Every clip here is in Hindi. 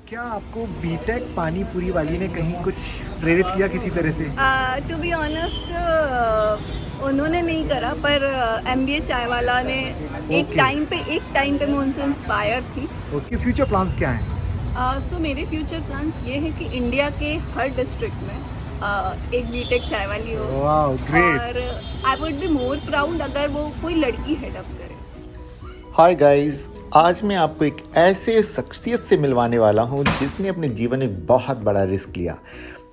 क्या आपको बीटेक पानी पूरी वाली ने कहीं कुछ प्रेरित किया किसी तरह से? टू बी ऑनेस्ट उन्होंने नहीं करा, पर MBA चाय वाला ने एक Okay. टाइम पे मैं उनसे इंस्पायर थी। ओके, फ्यूचर प्लान्स क्या हैं? सो मेरे फ्यूचर प्लान्स ये हैं कि इंडिया के हर डिस्ट्रिक्ट में एक बीटेक चाय वाली हो। Wow, great. और I would be more proud अगर वो कोई लड़की हेडअप करे। हाय गाइस, आज मैं आपको एक ऐसे शख्सियत से मिलवाने वाला हूं जिसने अपने जीवन में एक बहुत बड़ा रिस्क लिया।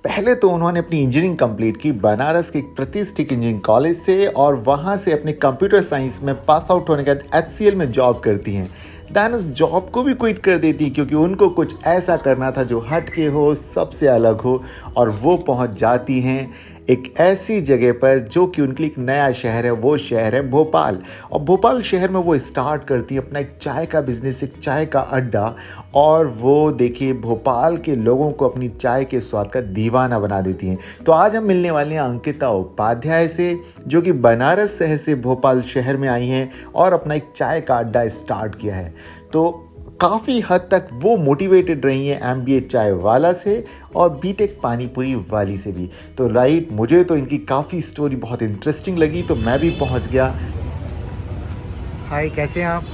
पहले तो उन्होंने अपनी इंजीनियरिंग कंप्लीट की बनारस के एक प्रतिष्ठित इंजीनियरिंग कॉलेज से और वहां से अपने कंप्यूटर साइंस में पास आउट होने के बाद HCL में जॉब करती हैं। दैन उस जॉब को भी क्विट कर देती क्योंकि उनको कुछ ऐसा करना था जो हट के हो, सबसे अलग हो, और वो पहुंच जाती हैं एक ऐसी जगह पर जो कि उनके लिए एक नया शहर है। वो शहर है भोपाल, और भोपाल शहर में वो स्टार्ट करती है अपना एक चाय का बिजनेस, एक चाय का अड्डा। और वो देखिए भोपाल के लोगों को अपनी चाय के स्वाद का दीवाना बना देती हैं। तो आज हम मिलने वाले हैं अंकिता उपाध्याय से, जो कि बनारस शहर से भोपाल शहर में आई हैं और अपना एक चाय का अड्डा स्टार्ट किया है। तो काफ़ी हद तक वो मोटिवेटेड रही हैं MBA चाय वाला से और बीटेक पानीपुरी वाली से भी। तो राइट, मुझे तो इनकी काफ़ी स्टोरी बहुत इंटरेस्टिंग लगी, तो मैं भी पहुंच गया। हाय, कैसे हैं आप?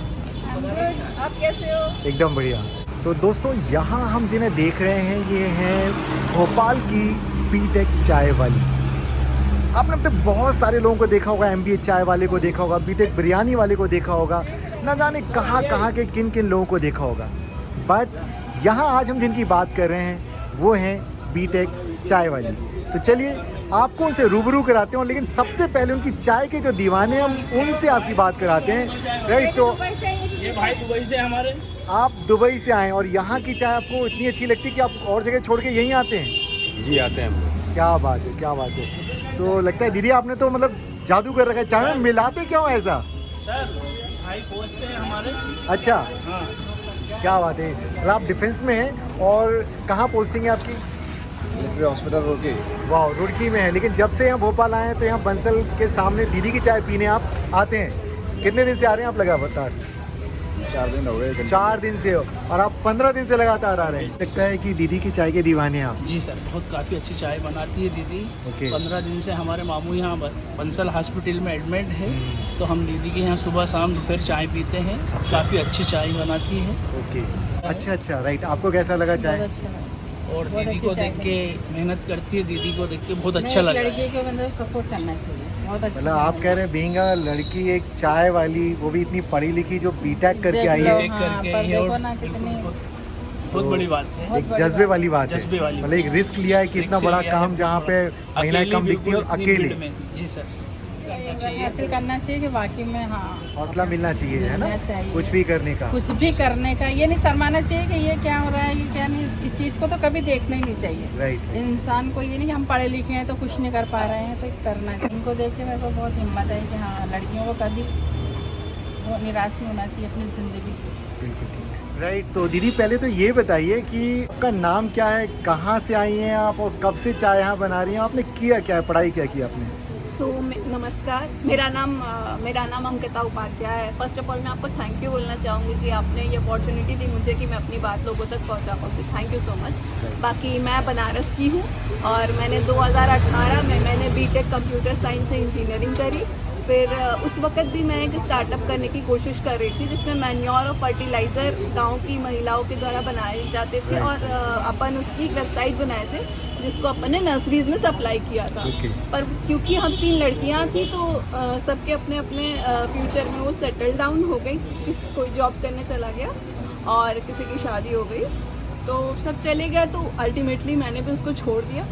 आप कैसे हो? एकदम बढ़िया। तो दोस्तों, यहाँ हम जिन्हें देख रहे हैं ये हैं भोपाल की बीटेक चाय वाली। आपने अब तक बहुत सारे लोगों को देखा होगा, MBA चाय वाले को देखा होगा, बीटेक बिरयानी वाले को देखा होगा, न जाने कहाँ कहाँ के किन किन लोगों को देखा होगा। बट यहाँ आज हम जिनकी बात कर रहे हैं वो हैं बीटेक चाय वाली। तो चलिए आपको उनसे रूबरू कराते हैं, लेकिन सबसे पहले उनकी चाय के जो दीवाने हैं हम उनसे आपकी बात कराते हैं। राइट, तो ये भाई दुबई से हमारे। आप दुबई से आए और यहाँ की चाय आपको इतनी अच्छी लगती है कि आप और जगह छोड़ के यहीं आते हैं? जी आते हैं। क्या बात है, क्या बात है। तो लगता है दीदी आपने तो मतलब जादू कर रखा है। चाय में मिलाते क्यों ऐसा? सर हाई फोर्स से हमारे। अच्छा, हाँ। क्या बात है। मतलब आप डिफेंस में हैं और कहाँ पोस्टिंग है आपकी? Military hospital Roorkee. वाह, रुड़की में है, लेकिन जब से यहाँ भोपाल आए हैं तो यहाँ बंसल के सामने दीदी की चाय पीने आप आते हैं। कितने दिन से आ रहे हैं आप लगातार? 4 दिन हो गए। 4 दिन से हो, और आप 15 दिन से लगातार आ रहे हैं। लगता है कि दीदी की चाय के दीवाने हैं आप। जी सर, बहुत काफ़ी अच्छी चाय बनाती है दीदी। ओके। 15 दिन से हमारे मामू यहाँ बंसल हॉस्पिटल में एडमिट है, तो हम दीदी के यहाँ सुबह शाम दोपहर चाय पीते हैं। काफ़ी अच्छी चाय बनाती है। ओके, अच्छा, राइट। आपको कैसा लगा चाय? और दीदी को देख के मेहनत करती है, दीदी को देख के बहुत अच्छा लगा। लड़की को मतलब सपोर्ट करना चाहिए, बहुत अच्छा। मतलब आप कह रहे हैं बीइंग अ लड़की, एक चाय वाली, वो भी इतनी पढ़ी लिखी, जो बीटेक करके आई है, देख करके पर ये और देखो ना कितनी बहुत बड़ी बात है। एक जज्बे वाली बात है। जज्बे वाली मतलब एक रिस्क लिया है कि इतना रिस्क बड़ा लिया है, काम जहाँ पे महिलाएं कम दिखती है और अकेले। जी सर, करना चाहिए। हासिल करना चाहिए कि वाकई में हाँ हौसला मिलना चाहिए, है ना, मिलना चाहिए। कुछ भी करने का। कुछ भी करने का, ये नहीं शर्माना चाहिए कि ये क्या हो रहा है, ये क्या नहीं। इस चीज़ को तो कभी देखना ही नहीं चाहिए। राइट। इंसान को ये नहीं कि हम पढ़े लिखे हैं तो कुछ नहीं कर पा रहे हैं, तो करना चाहिए। इनको देख के मेरे को बहुत हिम्मत है कि हाँ, लड़कियों को कभी वो निराश नहीं होना चाहिए अपनी ज़िंदगी से। बिल्कुल ठीक। राइट, तो दीदी पहले तो ये बताइए कि आपका नाम क्या है, कहाँ से आई हैं आप और कब से चाय यहाँ बना रही हैं? आपने किया क्या है, पढ़ाई क्या की आपने? नमस्कार, मेरा नाम अंकिता उपाध्याय है। फर्स्ट ऑफ ऑल मैं आपको थैंक यू बोलना चाहूँगी कि आपने ये अपॉर्चुनिटी दी मुझे कि मैं अपनी बात लोगों तक पहुँचा पाऊँगी। Thank you so much. बाकी मैं बनारस की हूँ और मैंने 2018 में मैंने बीटेक कंप्यूटर साइंस से इंजीनियरिंग करी। फिर उस वक्त भी मैं एक स्टार्टअप करने की कोशिश कर रही थी जिसमें मैन्योर और फर्टिलाइज़र गांव की महिलाओं के द्वारा बनाए जाते थे, और अपन उसकी एक वेबसाइट बनाए थे जिसको अपन ने नर्सरीज में सप्लाई किया था। पर क्योंकि हम 3 लड़कियां थी तो सबके अपने अपने फ्यूचर में वो सेटल डाउन हो गई। कोई जॉब करने चला गया और किसी की शादी हो गई, तो सब चले गया। तो अल्टीमेटली मैंने भी उसको छोड़ दिया।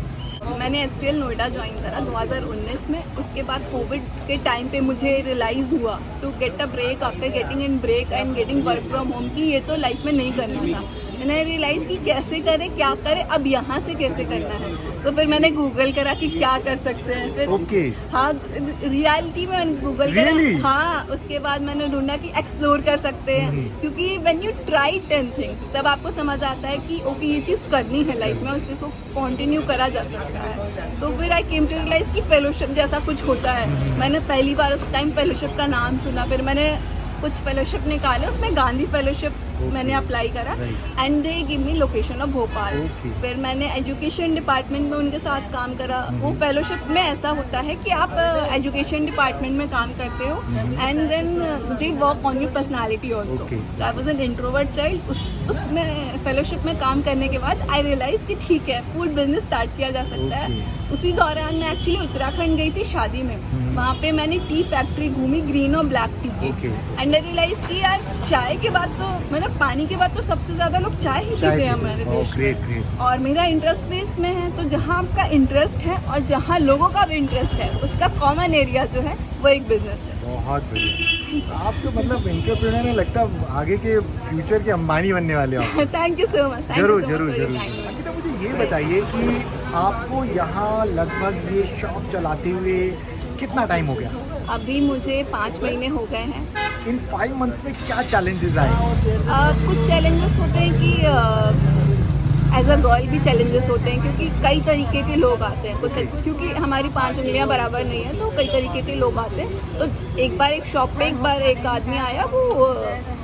मैंने HCL नोएडा ज्वाइन करा 2019 में। उसके बाद कोविड के टाइम पे मुझे रियलाइज़ हुआ to get a break after getting in break and getting work from home कि ये तो लाइफ में नहीं करना था। मैंने रियलाइज़ कि कैसे करें, क्या करें, अब यहाँ से कैसे करना है। तो फिर मैंने गूगल करा कि क्या कर सकते हैं। फिर ओके। हाँ, रियलिटी में गूगल Really? करा। हाँ, उसके बाद मैंने ढूंढा कि एक्सप्लोर कर सकते हैं, क्योंकि व्हेन यू ट्राई 10 थिंग्स तब आपको समझ आता है कि ओके ये चीज़ करनी है लाइफ में, उस चीज़ को कंटिन्यू करा जा सकता है। तो फिर आई केम टू रियलाइज कि फेलोशिप जैसा कुछ होता है। मैंने पहली बार उस टाइम फेलोशिप का नाम सुना, फिर मैंने कुछ फेलोशिप निकाले, उसमें गांधी फेलोशिप मैंने अप्लाई करा Right. And they give me location of Bhopal. Okay. फिर मैंने एजुकेशन डिपार्टमेंट में उनके साथ काम करा। वो फेलोशिप में ऐसा होता है कि आप एजुकेशन डिपार्टमेंट में काम करते हो and then they work on your personality also. Okay. I was an introvert child. उसमें फेलोशिप में काम करने के बाद आई रियलाइज कि ठीक है, फूड बिजनेस स्टार्ट किया जा सकता है। Okay. उसी दौरान मैं एक्चुअली उत्तराखंड गई थी शादी में। वहाँ पे मैंने टी फैक्ट्री घूमी, ग्रीन और ब्लैक टी की। Okay. एंड आई रियलाइज कि यार चाय के बाद तो मतलब पानी के बाद तो सबसे ज्यादा लोग चाय ही पीते हैं हमारे देश में। Great great. और मेरा इंटरेस्ट भी इसमें है, तो जहाँ आपका इंटरेस्ट है और जहाँ लोगों का भी इंटरेस्ट है उसका कॉमन एरिया जो है वो एक बिजनेस है। बहुत बढ़िया। आप तो मतलब एंटरप्रेन्योर है, लगता है आगे के फ्यूचर के अंबानी बनने वाले हो आप। Thank you so much. जरूर जरूर जरूर। अंकिता, मुझे ये बताइए कि आपको यहाँ लगभग ये शॉप चलाते हुए कितना टाइम हो गया? अभी मुझे 5 महीने हो गए हैं। इन 5 मंथ्स में क्या चैलेंजेस आए? कुछ चैलेंजेस होते हैं कि एज अ गर्ल भी चैलेंजेस होते हैं, क्योंकि कई तरीके के लोग आते हैं। कुछ क्योंकि हमारी 5 उंगलियां बराबर नहीं है, तो कई तरीके के लोग आते हैं। तो एक बार एक शॉप पे एक आदमी आया, वो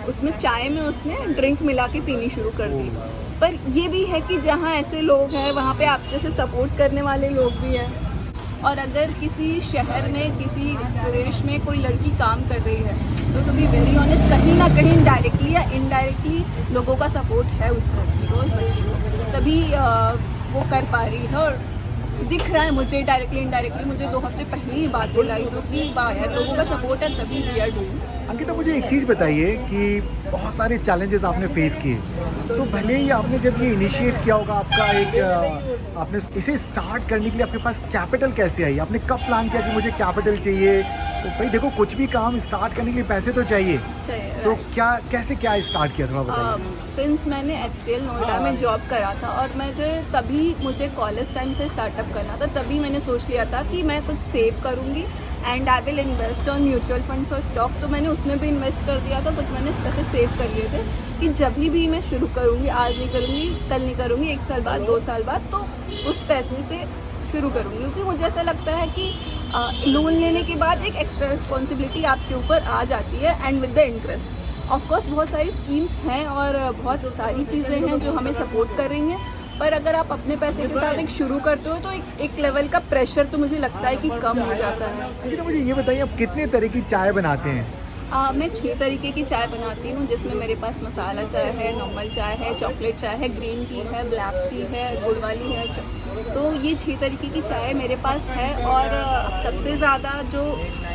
उसमें चाय में उसने ड्रिंक मिला के पीनी शुरू कर दी। पर ये भी है कि जहाँ ऐसे लोग हैं वहाँ पे आप जैसे सपोर्ट करने वाले लोग भी हैं। और अगर किसी शहर में, किसी प्रदेश में कोई लड़की काम कर रही है, तो टू बी वेरी ऑनेस्ट कहीं ना कहीं डायरेक्टली या इनडायरेक्टली लोगों का सपोर्ट है उस लड़की को, उस बच्ची को, तभी वो कर पा रही है। और दिख रहा है मुझे डायरेक्टली इनडायरेक्टली। मुझे 2 हफ्ते पहले ही बात रियलाइज हो कि वाह यार, लोगों का सपोर्ट है तभी वी आर डूइंग। अंकिता, मुझे एक चीज़ बताइए कि बहुत सारे चैलेंजेस आपने फेस किए, तो भले ही आपने जब ये इनिशिएट किया होगा आपका एक आपने इसे स्टार्ट करने के लिए आपके पास कैपिटल कैसे आई? आपने कब प्लान किया कि मुझे कैपिटल चाहिए? तो भाई देखो, कुछ भी काम स्टार्ट करने के लिए पैसे तो चाहिए, तो क्या स्टार्ट किया थोड़ा बताइए। सिंस मैंने HCL नोएडा में जॉब करा था और मुझे कॉलेज टाइम से स्टार्टअप करना था, तभी मैंने सोच लिया था कि मैं कुछ सेव करूँगी and I will invest on mutual funds और स्टॉक। तो मैंने उसमें भी इन्वेस्ट कर दिया था, कुछ मैंने पैसे सेव कर लिए थे कि जब भी मैं शुरू करूँगी, आज नहीं करूँगी, कल नहीं करूँगी, 1 साल बाद, 2 साल बाद, तो उस पैसे से शुरू करूँगी। क्योंकि मुझे ऐसा लगता है कि लोन लेने के बाद एक एक्स्ट्रा रिस्पॉन्सिबिलिटी आपके ऊपर आ जाती है and with the interest. Of course बहुत सारी स्कीम्स हैं और बहुत सारी चीज़ें हैं जो हमें सपोर्ट कर रही हैं, पर अगर आप अपने पैसे के साथ एक शुरू करते हो तो एक लेवल का प्रेशर तो मुझे लगता है कि कम हो जाता है। तो मुझे ये बताइए, आप कितने तरह की चाय बनाते हैं? मैं 6 तरीके की चाय बनाती हूँ, जिसमें मेरे पास मसाला चाय है, नॉर्मल चाय है, चॉकलेट चाय है, ग्रीन टी है, ब्लैक टी है, गुड़ वाली है। तो ये 6 तरीके की चाय मेरे पास है। और सबसे ज़्यादा जो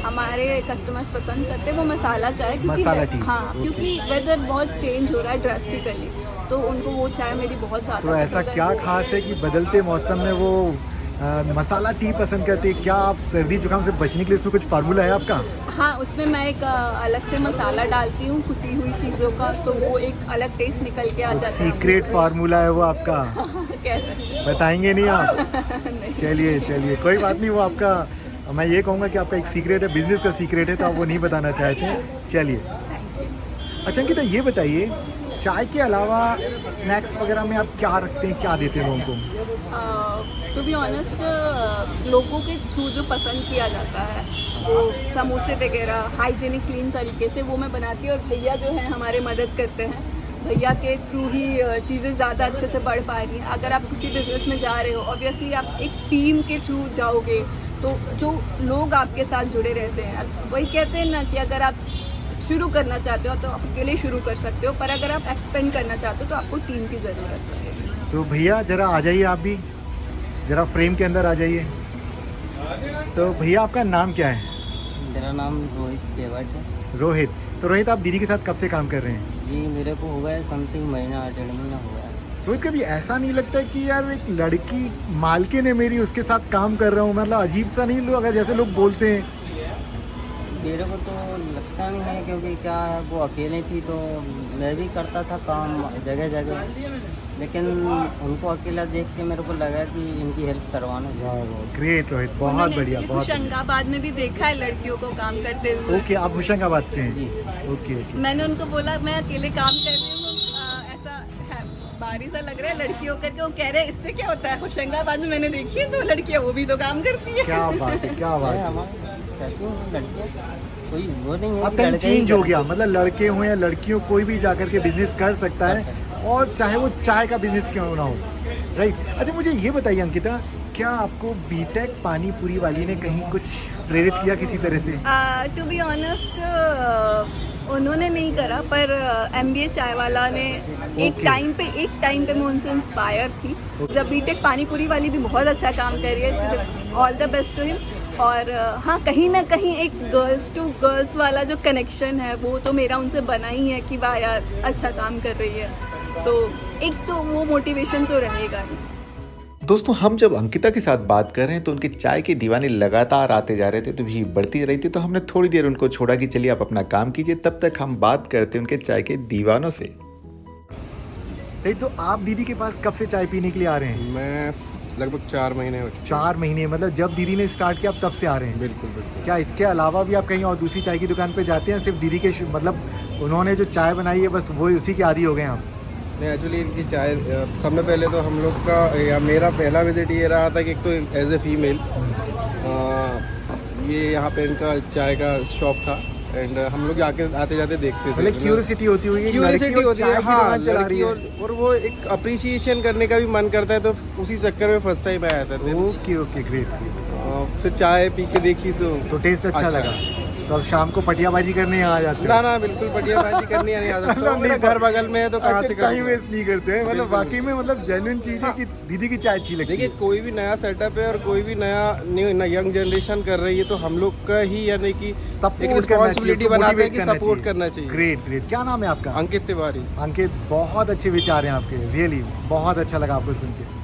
हमारे कस्टमर्स पसंद करते हैं वो मसाला चाय, मसाला टी। हाँ, क्योंकि वेदर बहुत चेंज हो रहा है ड्रास्टिकली, तो उनको वो चाय मेरी बहुत ज़्यादा तो ऐसा पसंद है। क्या खास है कि बदलते मौसम में वो मसाला टी पसंद करते हैं? क्या आप सर्दी जुकाम से बचने के लिए इसमें कुछ फार्मूला है आपका? हाँ, उसमें मैं एक अलग से मसाला डालती हूँ कुटी हुई चीज़ों का, तो वो एक अलग टेस्ट निकल के आ जाता है। सीक्रेट फार्मूला है वो आपका? कैसे बताएंगे नहीं आप? नहीं। चलिए कोई बात नहीं, वो आपका, मैं ये कहूँगा कि आपका एक सीक्रेट है, बिजनेस का सीक्रेट है, तो आप वो नहीं बताना चाहते। चलिए, थैंक यू। अच्छा अंकिता, ये बताइए, चाय के अलावा स्नैक्स वगैरह में आप क्या रखते हैं, क्या देते हैं लोगों को? टू बी ऑनेस्ट, लोगों के थ्रू जो पसंद किया जाता है वो समोसे वगैरह हाइजीनिक क्लीन तरीके से वो मैं बनाती हूँ, और भैया जो हैं हमारे मदद करते हैं। भैया के थ्रू ही चीज़ें ज़्यादा अच्छे से बढ़ पा रही हैं। अगर आप किसी बिजनेस में जा रहे हो, ऑब्वियसली आप एक टीम के थ्रू जाओगे, तो जो लोग आपके साथ जुड़े रहते हैं, वही कहते हैं ना कि अगर आप शुरू करना चाहते हो तो आप अकेले शुरू कर सकते हो, पर अगर आप एक्सपेंड करना चाहते हो तो आपको टीम की ज़रूरत है। तो भैया ज़रा आ जाइए, आप भी ज़रा फ्रेम के अंदर आ जाइए। तो भैया आपका नाम क्या है? मेरा नाम रोहित केवट है। रोहित। तो रोहित, आप दीदी के साथ कब से काम कर रहे हैं? जी, मेरे को हो गया समथिंग महीना 1.5 महीना हो गया। रोहित, कभी ऐसा नहीं लगता है कि यार एक लड़की मालकिन है मेरी, उसके साथ काम कर रहा हूँ, मतलब अजीब सा नहीं लोग अगर जैसे लोग बोलते हैं? मेरे को तो लगता नहीं है, क्योंकि क्या है, वो अकेले थी तो मैं भी करता था काम जगह जगह, लेकिन उनको अकेला देख के मेरे को लगा कि इनकी हेल्प करवाना चाहिए। ग्रेट रोहित, बहुत बढ़िया, बहुत बढ़िया। होशंगाबाद में भी देखा है लड़कियों को काम करते हुए। ओके, आप होशंगाबाद से हैं? जी। ओके। मैंने उनको बोला मैं अकेले काम कर रही हूँ, ऐसा है बारी सा लग रहा है लड़कियों करके। वो कह रहे हैं इससे क्या होता है, होशंगाबाद में मैंने देखी है 2 लड़कियाँ, वो भी तो काम करती है। क्या बात है, क्या बात है। हमारे कहती हूँ लड़कियाँ कोई वो नहीं है अब कि टाइम लड़के ही चेंज हो करें। गया, मतलब लड़के हो या लड़कियों कोई भी जाकर के बिजनेस कर सकता है, और चाहे वो चाय का बिजनेस क्यों ना हो, राइट। अच्छा मुझे ये बताइए अंकिता, क्या आपको बीटेक पानी पूरी वाली ने कहीं कुछ प्रेरित किया किसी तरह से? टू बी ऑनेस्ट उन्होंने नहीं करा, पर MBA चाय वाला ने एक Okay. टाइम पे मैं उनसे इंस्पायर थी। जब बीटेक पानीपुरी वाली भी बहुत अच्छा काम कर रही है, all the best to him. और हाँ, कहीं ना कहीं एक गर्ल्स टू गर्ल्स वाला जो कनेक्शन है वो तो मेरा उनसे बना ही है कि वाह यार अच्छा काम कर रही है, तो एक तो वो मोटिवेशन तो रहेगा ही। दोस्तों, हम जब अंकिता के साथ बात कर रहे हैं तो उनके चाय के दीवाने लगातार आते जा रहे थे, तो भीड़ बढ़ती रही थी। तो हमने थोड़ी देर उनको छोड़ा कि चलिए आप अपना काम कीजिए, तब तक हम बात करते हैं उनके चाय के दीवानों से। राइट, तो आप दीदी के पास कब से चाय पीने के लिए आ रहे हैं? मैं लगभग 4 महीने हो चुके 4 महीने, मतलब जब दीदी ने स्टार्ट किया आप तब से आ रहे हैं? बिल्कुल बिल्कुल। क्या इसके अलावा भी आप कहीं और दूसरी चाय की दुकान पे जाते हैं? सिर्फ दीदी के मतलब उन्होंने जो चाय बनाई है बस वो उसी के आदी हो गए हैं आप? नहीं, एक्चुअली इनकी चाय सबसे पहले तो हम लोग का या मेरा पहला विजिट ये रहा था कि एक तो एज ए फीमेल ये यहाँ पे इनका चाय का शॉप था, एंड हम लोग आके आते जाते देखते थे। मतलब क्यूरियोसिटी होती हुई है, क्यूरियोसिटी होती है, हाँ, चला रही लड़की है। और वो एक अप्रिसिएशन करने का भी मन करता है, तो उसी चक्कर में फर्स्ट टाइम आया था। Okay okay, great. फिर चाय पी के देखी तो टेस्ट अच्छा लगा, तो अब शाम को पटियाबाजी करने यहाँ आ जाते ना हो? ना, बिल्कुल बढ़िया बाजी करनी नहीं आता। मतलब मेरा नहीं, घर बगल में है तो कहाँ से टाइम करूँगा? वेस्ट नहीं करते हैं, मतलब बिल्कुल। वाकई में मतलब जेन्युइन चीज है कि दीदी की चाय अच्छी लगती देखिए, है। कोई भी नया सेटअप है और कोई भी नया यंग जनरेशन कर रही है, तो हम लोग का ही यानी कि एक रिस्पॉन्सिबिलिटी बनाते हैं कि सपोर्ट करना चाहिए। Great great. क्या नाम है आपका? अंकित तिवारी। अंकित, बहुत अच्छे विचार हैं आपके, रियली बहुत अच्छा लगा आपको सुन के।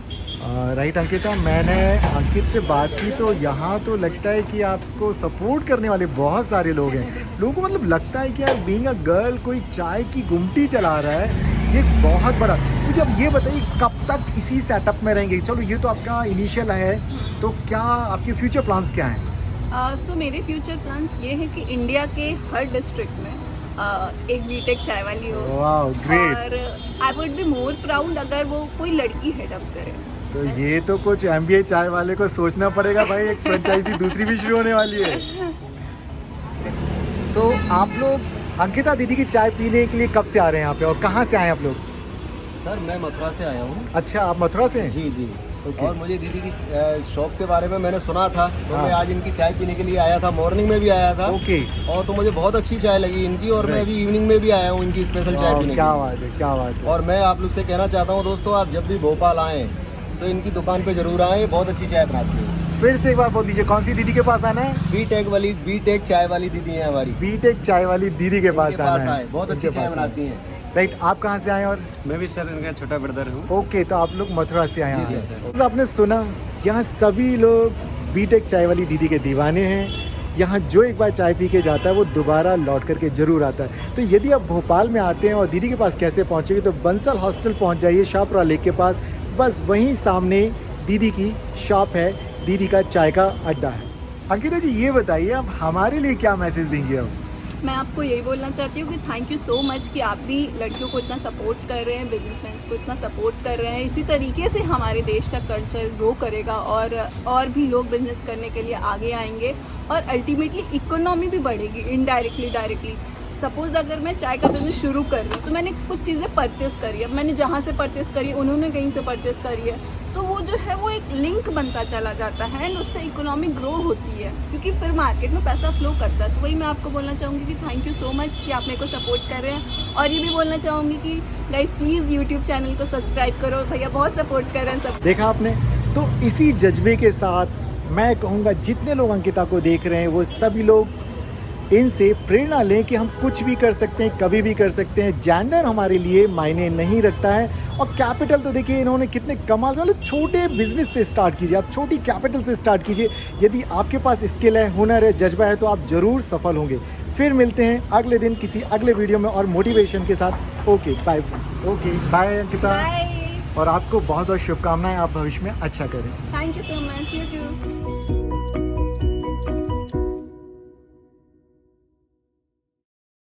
राइट अंकिता, मैंने अंकित से बात की तो यहाँ तो लगता है कि आपको सपोर्ट करने वाले बहुत सारे लोग हैं। लोगों को मतलब लगता है कि यार बीइंग अ गर्ल कोई चाय की गुमटी चला रहा है, ये बहुत बड़ा। मुझे अब ये बताइए कब तक इसी सेटअप में रहेंगे? चलो ये तो आपका इनिशियल है, तो क्या आपके फ्यूचर प्लान्स क्या हैं? सो मेरे फ्यूचर प्लान्स ये है कि इंडिया के हर डिस्ट्रिक्ट में एक बीटेक चाय वाली हो। वाह ग्रेट। और I would be more proud अगर वो कोई लड़की हेडअप करे। तो ये तो कुछ MBA चाय वाले को सोचना पड़ेगा भाई, एक फ्रेंचाइजी दूसरी भी शुरू होने वाली है। तो आप लोग अंकिता दीदी की चाय पीने के लिए कब से आ रहे हैं यहाँ पे, और कहाँ से आए आप लोग? सर मैं मथुरा से आया हूँ। अच्छा, आप मथुरा से हैं? जी जी। ओके। और मुझे दीदी की शॉप के बारे में मैंने सुना था, तो हाँ। मैं आज इनकी चाय पीने के लिए आया था। मॉर्निंग में भी आया था, ओके। और तो मुझे बहुत अच्छी चाय लगी इनकी, और मैं अभी इवनिंग में भी आया हूँ इनकी स्पेशल चाय वाह, पीने क्या के बात है, क्या बात लिए। है। और मैं आप लोग से कहना चाहता हूँ दोस्तों, आप जब भी भोपाल आएँ तो इनकी दुकान पे जरूर आएँ, बहुत अच्छी चाय बनाती है। फिर से एक बार बोल दीजिए, कौन सी दीदी के पास आना है? बीटेक चाय वाली दीदी है हमारी। बीटेक चाय वाली दीदी के पास इनके आना पास है। आए, बहुत अच्छी इनके चाय पास बनाती आए। हैं। राइट, आप कहाँ से आए? और मैं भी सर इनका छोटा ब्रदर हूँ। ओके, तो आप लोग मथुरा से आए जी, हैं। सर। तो आपने सुना, यहाँ सभी लोग बीटेक चाय वाली दीदी के दीवाने हैं। यहाँ जो एक बार चाय पी के जाता है वो दोबारा लौट करके जरूर आता है। तो यदि आप भोपाल में आते हैं और दीदी के पास कैसे पहुँचेंगे, तो बंसल हॉस्पिटल पहुँच जाइए, शाहपुरा लेक के पास, बस वहीं सामने दीदी की शॉप है, दीदी का चाय का अड्डा है। अंकिता जी ये बताइए, आप हमारे लिए क्या मैसेज देंगे अब? मैं आपको यही बोलना चाहती हूँ कि थैंक यू सो मच कि आप भी लड़कियों को इतना सपोर्ट कर रहे हैं, बिजनेसमैन को इतना सपोर्ट कर रहे हैं। इसी तरीके से हमारे देश का कल्चर ग्रो करेगा और भी लोग बिजनेस करने के लिए आगे आएंगे, और अल्टीमेटली इकोनॉमी भी बढ़ेगी इनडायरेक्टली डायरेक्टली। सपोज़ अगर मैं चाय का बिजनेस शुरू कर रही हूँ तो मैंने कुछ चीज़ें परचेस करी है, मैंने जहाँ से परचेस करी उन्होंने कहीं से परचेस करी है, तो वो जो है वो एक लिंक बनता चला जाता है, एंड उससे इकोनॉमी ग्रो होती है, क्योंकि फिर मार्केट में पैसा फ्लो करता है। तो वही मैं आपको बोलना चाहूँगी कि थैंक यू सो मच कि आप मेरे को सपोर्ट कर रहे हैं। और ये भी बोलना चाहूँगी कि गाइस प्लीज़ यूट्यूब चैनल को सब्सक्राइब करो, भैया बहुत सपोर्ट कर रहे हैं सब। देखा आपने, तो इसी जज्बे के साथ मैं कहूँगा जितने लोग अंकिता को देख रहे हैं वो सभी लोग इनसे प्रेरणा लें कि हम कुछ भी कर सकते हैं, कभी भी कर सकते हैं। जेंडर हमारे लिए मायने नहीं रखता है। और कैपिटल तो देखिए इन्होंने कितने कमाल, मतलब छोटे बिजनेस से स्टार्ट कीजिए, आप छोटी कैपिटल से स्टार्ट कीजिए। यदि आपके पास स्किल है, हुनर है, जज्बा है, तो आप ज़रूर सफल होंगे। फिर मिलते हैं अगले दिन किसी अगले वीडियो में और मोटिवेशन के साथ। Okay bye. Okay bye Ankita. Bye. और आपको बहुत बहुत शुभकामनाएं, आप भविष्य में अच्छा करें। Thank you so much. You to.